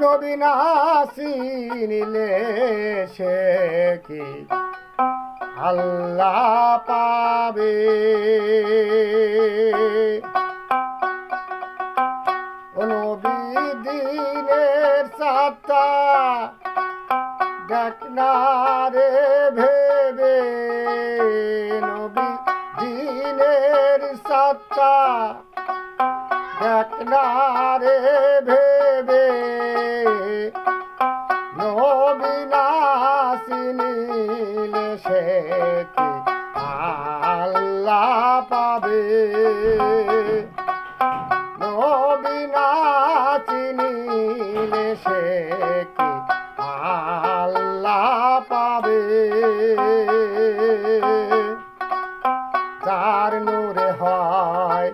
নবী না চিনিলে সে কি আল্লাহ পাবে। ও নবী দিনের চাঁদটা দেখ না রে ভেবে, নবী দিনের চাঁদটা দেখ না রে ভেবে, নবী না চিনিলে সে কি আল্লাহ পাবে। নবী না চিনিলে সে কি আল্লাহ পাবে। যার নূরে হয়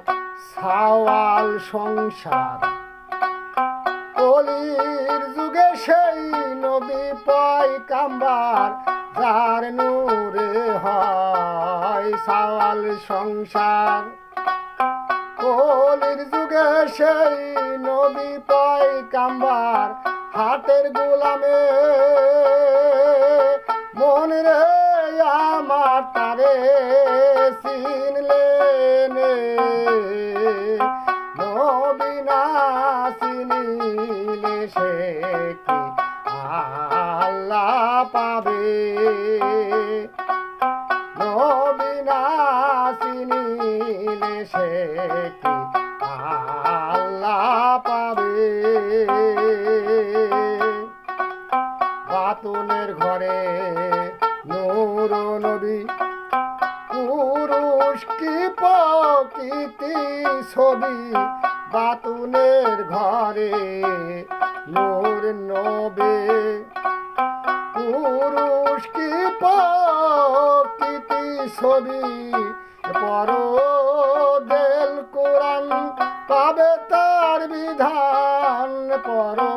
সাওয়াল সংসার, কলির যুগে সেই নবী পয়গাম্বার। যার নূরে হয় সাওয়াল সংসার, কলির যুগে সেই নবী পয়গাম্বার। হাতের গোলামে মন রে আমার তারে চিনলে নে, নবী না চিনিলে সে কি আল্লাহ পাবে। নবী না চিনিলে সে কি আল্লাহ পাবে। বাতুনের ঘরে নূর নবী, পুরুষ কি প্রকৃতি ছবি। বাতুনের ঘরে নূর নবী, পুরুষ কি প্রকৃতি ছবি। পড়ো দেল কোরআন পাবে তার বিধান, পড়ো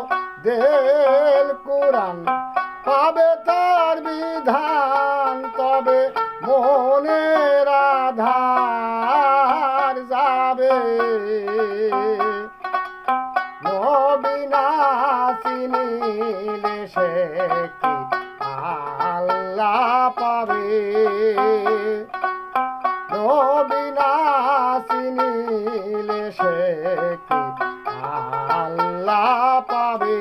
দেল কোরআন পাবে তার বিধান। তবে মনের আধার যাবে, নবী না চিনিলে সে কি আল্লাহ পাবে। নবী না চিনিলে সে কি আল্লাহ পাবে।